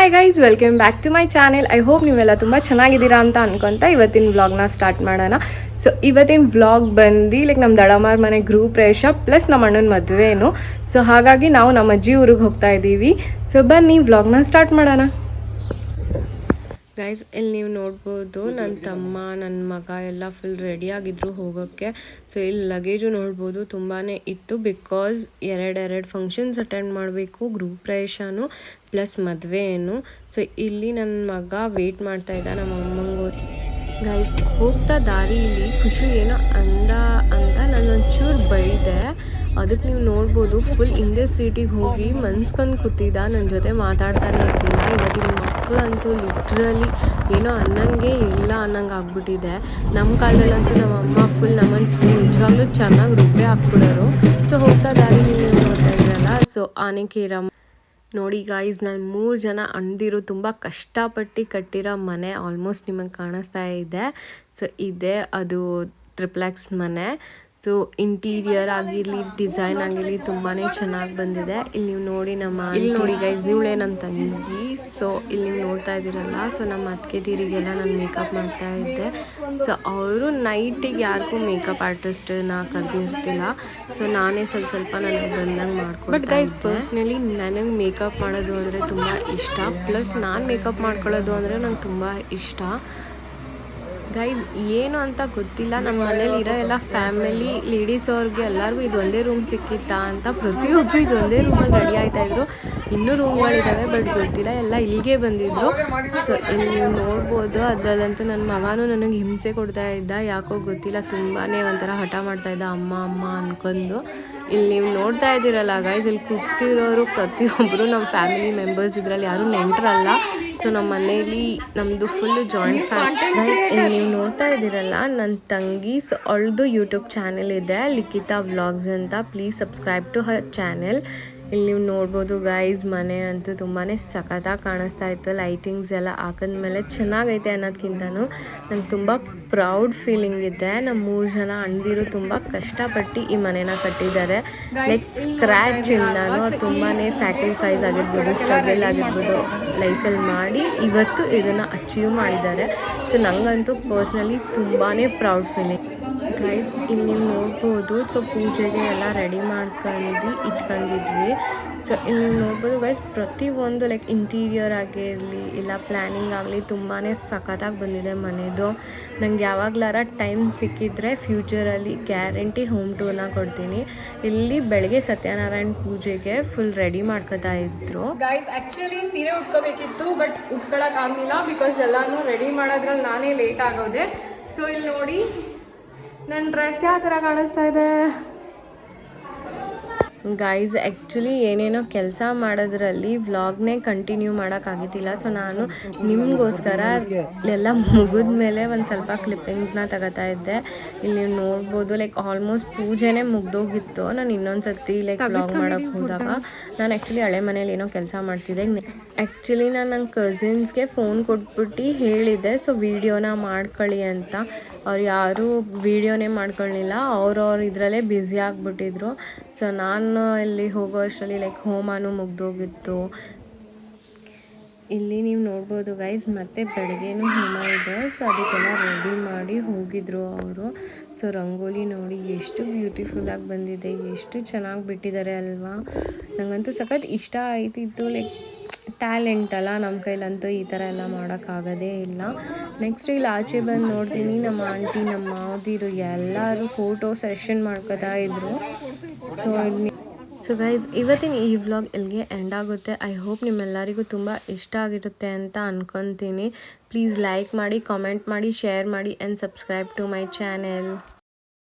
Hi guys, welcome back to my channel. I hope ನೀವೆಲ್ಲ ತುಂಬ ಚೆನ್ನಾಗಿದ್ದೀರಾ ಅಂತ ಅನ್ಕೊತ ಇವತ್ತಿನ ವ್ಲಾಗ್ನ ಸ್ಟಾರ್ಟ್ ಮಾಡೋಣ. ಸೊ ಇವತ್ತಿನ ವ್ಲಾಗ್ ಬಂದು ನಮ್ಮ ದಡಮಾರ್ ಮನೆ ಗೃಹ ಪ್ರವೇಶ ಪ್ಲಸ್ ನಮ್ಮ ಅಣ್ಣನ ಮದುವೆನು. ಸೊ ಹಾಗಾಗಿ ನಾವು ನಮ್ಮ ಅಜ್ಜಿ ಊರಿಗೆ ಹೋಗ್ತಾ ಇದ್ದೀವಿ. ಸೊ ಬನ್ನಿ ವ್ಲಾಗ್ನ ಸ್ಟಾರ್ಟ್ ಮಾಡೋಣ. ಗೈಸ್, ಇಲ್ಲಿ ನೀವು ನೋಡ್ಬೋದು ನನ್ನ ತಮ್ಮ ನನ್ನ ಮಗ ಎಲ್ಲ ಫುಲ್ ರೆಡಿಯಾಗಿದ್ದರು ಹೋಗೋಕ್ಕೆ. ಸೊ ಇಲ್ಲಿ ಲಗೇಜು ನೋಡ್ಬೋದು ತುಂಬಾ ಇತ್ತು, ಬಿಕಾಸ್ ಎರಡು ಫಂಕ್ಷನ್ಸ್ ಅಟೆಂಡ್ ಮಾಡಬೇಕು, ಗೃಹ ಪ್ರವೇಶನು ಪ್ಲಸ್ ಮದುವೆಯನ್ನು. ಸೊ ಇಲ್ಲಿ ನನ್ನ ಮಗ ವೆಯ್ಟ್ ಮಾಡ್ತಾ ಇದ್ದ ನಮ್ಮ ಅಮ್ಮಂಗೆ. ಗೈಸ್, ಹೋಗ್ತಾ ದಾರಿಯಲ್ಲಿ ಖುಷಿ ಏನೋ ಅಂದ ಅಂತ ನಾನೊಂಚೂರು ಬೈದೆ. ಅದಕ್ಕೆ ನೀವು ನೋಡ್ಬೋದು ಫುಲ್ ಹಿಂದೆ ಸೀಟಿಗೆ ಹೋಗಿ ಮನ್ಸ್ಕೊಂಡು ಕೂತಿದ್ದ, ನನ್ನ ಜೊತೆ ಮಾತಾಡ್ತಾನೆ ಇದ್ದಿಲ್ಲ. ಇವತ್ತಿನ ಮಕ್ಕಳಂತೂ ಲಿಟ್ರಲಿ ಏನೋ ಅನ್ನಂಗೆ ಇಲ್ಲ ಅನ್ನಂಗೆ ಆಗ್ಬಿಟ್ಟಿದೆ. ನಮ್ಮ ಕಾಲದಲ್ಲಂತೂ ನಮ್ಮಮ್ಮ ಫುಲ್ ನಮ್ಮನ್ನು ನಿಜವಾಗ್ಲೂ ಚೆನ್ನಾಗಿ ರುಬ್ಬೆ ಹಾಕ್ಬಿಡೋರು. ಸೊ ಹೋಗ್ತಾ ದಾರಿಲಿ ನೀವು ನೋಡ್ತಾ ಇದ್ದೀರಲ್ಲ, ಸೊ ಆನೆಕೇರಮ್ಮ ನೋಡಿ ಗಾಯ್ಸ್, ನಾನು 3 ಜನ ಅಣ್ದಿರು ತುಂಬ ಕಷ್ಟಪಟ್ಟು ಕಟ್ಟಿರೋ ಮನೆ ಆಲ್ಮೋಸ್ಟ್ ನಿಮಗೆ ಕಾಣಿಸ್ತಾ ಇದೆ. ಸೊ ಇದೆ ಅದು ಟ್ರಿಪ್ಲೆಕ್ಸ್ ಮನೆ. ಸೊ ಇಂಟೀರಿಯರ್ ಆಗಿರಲಿ ಡಿಸೈನ್ ಆಗಿರಲಿ ತುಂಬಾ ಚೆನ್ನಾಗಿ ಬಂದಿದೆ. ಇಲ್ಲಿ ನೀವು ನೋಡಿ ಇಲ್ಲಿ ನೋಡಿ ಗೈಸ್, ಇವಳೇ ನನ್ನ ತಂಗಿ. ಸೊ ಇಲ್ಲಿ ನೀವು ನೋಡ್ತಾ ಇದ್ದೀರಲ್ಲ, ಸೊ ನಮ್ಮ ಅತ್ತಿಗೆದಿರಿಗೆಲ್ಲ ನಾನು ಮೇಕಪ್ ಮಾಡ್ತಾ ಇದ್ದೆ. ಸೊ ಅವರು ನೈಟಿಗೆ ಯಾರಿಗೂ ಮೇಕಪ್ ಆರ್ಟಿಸ್ಟನ್ನ ಕರೆದಿರ್ತಿಲ್ಲ. ಸೊ ನಾನೇ ಸ್ವಲ್ಪ ನನಗೆ ಬಂದಂಗೆ ಮಾಡ್ಕೊಂಡು. ಬಟ್ ಗೈಸ್, ಪರ್ಸ್ನಲಿ ನನಗೆ ಮೇಕಪ್ ಮಾಡೋದು ಅಂದರೆ ತುಂಬ ಇಷ್ಟ. ಪ್ಲಸ್ ನಾನು ಮೇಕಪ್ ಮಾಡ್ಕೊಳ್ಳೋದು ಅಂದರೆ ನಂಗೆ ತುಂಬ ಇಷ್ಟ. ಗೈಸ್, ಏನು ಅಂತ ಗೊತ್ತಿಲ್ಲ, ನಮ್ಮ ಮನೇಲಿ ಇರೋ ಎಲ್ಲ ಫ್ಯಾಮಿಲಿ ಲೇಡೀಸ್ ಅವ್ರಿಗೆ ಎಲ್ಲರಿಗೂ ಇದು ಒಂದೇ ರೂಮ್ ಸಿಕ್ಕಿತ್ತಾ ಅಂತ ಪ್ರತಿಯೊಬ್ಬರು ಇದು ಒಂದೇ ರೂಮಲ್ಲಿ ರೆಡಿ ಆಯ್ತಾಯಿದ್ರು. ಇನ್ನೂ ರೂಮ್ಗಳಿದ್ದಾವೆ ಬಟ್ ಗೊತ್ತಿಲ್ಲ, ಎಲ್ಲ ಇಲ್ಲಿಗೆ ಬಂದಿದ್ರು. ಸೊ ಇಲ್ಲಿ ನೀವು ನೋಡ್ಬೋದು, ಅದರಲ್ಲಂತೂ ನನ್ನ ಮಗನೂ ನನಗೆ ಹಿಂಸೆ ಕೊಡ್ತಾ ಇದ್ದ, ಯಾಕೋ ಗೊತ್ತಿಲ್ಲ, ತುಂಬಾ ಒಂಥರ ಹಠ ಮಾಡ್ತಾ ಇದ್ದ ಅಮ್ಮ ಅಮ್ಮ ಅಂದ್ಕೊಂಡು. ಇಲ್ಲಿ ನೀವು ನೋಡ್ತಾ ಇದ್ದೀರಲ್ಲ ಗೈಸ್, ಇಲ್ಲಿ ಕೂತಿರೋರು ಪ್ರತಿಯೊಬ್ಬರು ನಮ್ಮ ಫ್ಯಾಮಿಲಿ ಮೆಂಬರ್ಸ್, ಇದರಲ್ಲಿ ಯಾರೂ ನೆಂಟರಲ್ಲ. ಸೊ ನಮ್ಮ ಮನೇಲಿ ನಮ್ಮದು ಫುಲ್ಲು ಜಾಯಿಂಟ್ ಫ್ಯಾಮಿಲಿ. ಗೈಸ್, ಇಲ್ಲಿ ನೀವು ನೋಡ್ತಾ ಇದ್ದೀರಲ್ಲ ನನ್ನ ತಂಗಿ. ಸೊ ಅವಳದು ಯೂಟ್ಯೂಬ್ ಚಾನೆಲ್ ಇದೆ, ಲಿಖಿತಾ ವ್ಲಾಗ್ಸ್ ಅಂತ. Please subscribe to her channel. ಇಲ್ಲಿ ನೀವು ನೋಡ್ಬೋದು ಗೈಸ್, ಮನೆ ಅಂತೂ ತುಂಬಾ ಸಖತ್ತಾಗಿ ಕಾಣಿಸ್ತಾ ಇತ್ತು. ಲೈಟಿಂಗ್ಸ್ ಎಲ್ಲ ಹಾಕಿದ್ಮೇಲೆ ಚೆನ್ನಾಗೈತೆ ಅನ್ನೋದಕ್ಕಿಂತನೂ ನಂಗೆ ತುಂಬ ಪ್ರೌಡ್ ಫೀಲಿಂಗ್ ಇದೆ. ನಮ್ಮ 3 ಜನ ಅಣ್ದಿರು ತುಂಬ ಕಷ್ಟಪಟ್ಟು ಈ ಮನೇನ ಕಟ್ಟಿದ್ದಾರೆ. ಲೈಕ್ ಸ್ಕ್ರ್ಯಾಚಿಂದನೂ ತುಂಬಾ ಸ್ಯಾಕ್ರಿಫೈಸ್ ಆಗಿರ್ಬೋದು, ಸ್ಟ್ರಗಲ್ ಆಗಿರ್ಬೋದು ಲೈಫಲ್ಲಿ ಮಾಡಿ ಇವತ್ತು ಇದನ್ನು ಅಚೀವ್ ಮಾಡಿದ್ದಾರೆ. ಸೊ ನನಗಂತೂ ಪರ್ಸ್ನಲಿ ತುಂಬಾ ಪ್ರೌಡ್ ಫೀಲಿಂಗ್. ಗೈಸ್, ಇಲ್ಲಿ ನೀವು ನೋಡ್ಬೋದು, ಸೊ ಪೂಜೆಗೆ ಎಲ್ಲ ರೆಡಿ ಮಾಡ್ಕೊಂಡು ಇಟ್ಕೊಂಡಿದ್ವಿ. ಸೊ ಇಲ್ಲಿ ನೀವು ನೋಡ್ಬೋದು ಗೈಸ್, ಪ್ರತಿಯೊಂದು ಲೈಕ್ ಇಂಟೀರಿಯರ್ ಆಗಿರಲಿ ಇಲ್ಲ ಪ್ಲ್ಯಾನಿಂಗ್ ಆಗಲಿ ತುಂಬಾ ಸಖತ್ತಾಗಿ ಬಂದಿದೆ ಮನೆಯದು. ನಂಗೆ ಯಾವಾಗಲಾರ ಟೈಮ್ ಸಿಕ್ಕಿದ್ರೆ ಫ್ಯೂಚರಲ್ಲಿ ಗ್ಯಾರಂಟಿ ಹೋಮ್ ಟೂರ್ನ ಕೊಡ್ತೀನಿ. ಇಲ್ಲಿ ಬೆಳಗ್ಗೆ ಸತ್ಯನಾರಾಯಣ ಪೂಜೆಗೆ ಫುಲ್ ರೆಡಿ ಮಾಡ್ಕೊತಾ ಇದ್ರು. ಗೈಸ್, ಆ್ಯಕ್ಚುಲಿ ಸೀರೆ ಉಟ್ಕೋಬೇಕಿತ್ತು, ಬಟ್ ಉಟ್ಕೊಳಕ್ಕಾಗಲಿಲ್ಲ ಬಿಕಾಸ್ ಎಲ್ಲನೂ ರೆಡಿ ಮಾಡೋದ್ರಲ್ಲಿ ನಾನೇ ಲೇಟ್ ಆಗೋದೆ. ಸೊ ಇಲ್ಲಿ ನೋಡಿ ನನ್ನ ಡ್ರೆಸ್ ಯಾವ ಥರ ಕಾಣಿಸ್ತಾ ಇದೆ. ಗೈಸ್, ಆ್ಯಕ್ಚುಲಿ ಏನೇನೋ ಕೆಲಸ ಮಾಡೋದ್ರಲ್ಲಿ ವ್ಲಾಗ್ನೇ ಕಂಟಿನ್ಯೂ ಮಾಡೋಕ್ಕಾಗಿದ್ದಿಲ್ಲ. ಸೊ ನಾನು ನಿಮಗೋಸ್ಕರ ಎಲ್ಲ ಮುಗಿದ ಮೇಲೆ ಒಂದು ಸ್ವಲ್ಪ ಕ್ಲಿಪ್ಪಿಂಗ್ಸ್ನ ತಗೋತಾ ಇದ್ದೆ. ಇಲ್ಲಿ ನೀವು ನೋಡ್ಬೋದು, ಲೈಕ್ ಆಲ್ಮೋಸ್ಟ್ ಪೂಜೆನೇ ಮುಗ್ದೋಗಿತ್ತು. ನಾನು ಇನ್ನೊಂದು ಸರ್ತಿ ಲೈಕ್ ವ್ಲಾಗ್ ಮಾಡೋಕ್ಕೆ ಹೋದಾಗ ನಾನು ಆ್ಯಕ್ಚುಲಿ ಹಳೆ ಮನೇಲಿ ಏನೋ ಕೆಲಸ ಮಾಡ್ತಿದ್ದೆ. ಆ್ಯಕ್ಚುಲಿ ನಾನು ನನ್ನ ಕಸಿನ್ಸ್ಗೆ ಫೋನ್ ಕೊಟ್ಬಿಟ್ಟು ಹೇಳಿದ್ದೆ, ಸೊ ವೀಡಿಯೋನ ಮಾಡ್ಕೊಳ್ಳಿ ಅಂತ. ಅವ್ರು ಯಾರೂ ವೀಡಿಯೋನೇ ಮಾಡ್ಕೊಳ್ಳಿಲ್ಲ, ಅವ್ರವ್ರು ಇದರಲ್ಲೇ ಬ್ಯುಸಿ ಆಗಿಬಿಟ್ಟಿದ್ರು. ಸೊ ನಾನು ಇಲ್ಲಿ ಹೋಗೋ ಅಷ್ಟರಲ್ಲಿ ಲೈಕ್ ಹೋಮನೂ ಮುಗ್ದೋಗಿತ್ತು. ಇಲ್ಲಿ ನೀವು ನೋಡ್ಬೋದು ಗೈಸ್, ಮತ್ತೆ ಬೆಳಗ್ಗೆನೂ ಹೋಮ ಇದೆ. ಸೊ ಅದಕ್ಕೆಲ್ಲ ರೆಡಿ ಮಾಡಿ ಹೋಗಿದ್ರು ಅವರು. ಸೊ ರಂಗೋಲಿ ನೋಡಿ ಎಷ್ಟು ಬ್ಯೂಟಿಫುಲ್ಲಾಗಿ ಬಂದಿದೆ, ಎಷ್ಟು ಚೆನ್ನಾಗಿ ಬಿಟ್ಟಿದ್ದಾರೆ ಅಲ್ವಾ. ನನಗಂತೂ ಸಖತ್ ಇಷ್ಟ ಆಯ್ತಿತ್ತು. ಲೈಕ್ ಟ್ಯಾಲೆಂಟ್ ಅಲ್ಲ, ನಮ್ಮ ಕೈಲಂತೂ ಈ ಥರ ಎಲ್ಲ ಮಾಡೋಕ್ಕಾಗೋದೇ ಇಲ್ಲ. ನೆಕ್ಸ್ಟ್ ಇಲ್ಲಿ ಆಚೆ ಬಂದು ನೋಡ್ತೀನಿ, ನಮ್ಮ ಆಂಟಿ ನಮ್ಮ ಮಾವದಿರು ಎಲ್ಲರೂ ಫೋಟೋ ಸೆಷನ್ ಮಾಡ್ಕೋತಾ ಇದ್ರು. ಸೊ ಗೈಸ್, ಇವತ್ತಿನ ಈ ವ್ಲಾಗ್ ಇಲ್ಲಿಗೆ ಎಂಡ್ ಆಗುತ್ತೆ. ಐ ಹೋಪ್ ನಿಮ್ಮೆಲ್ಲರಿಗೂ ತುಂಬ ಇಷ್ಟ ಆಗಿರುತ್ತೆ ಅಂತ ಅಂದ್ಕೊತೀನಿ. ಪ್ಲೀಸ್ ಲೈಕ್ ಮಾಡಿ, ಕಾಮೆಂಟ್ ಮಾಡಿ, ಶೇರ್ ಮಾಡಿ and subscribe to my channel.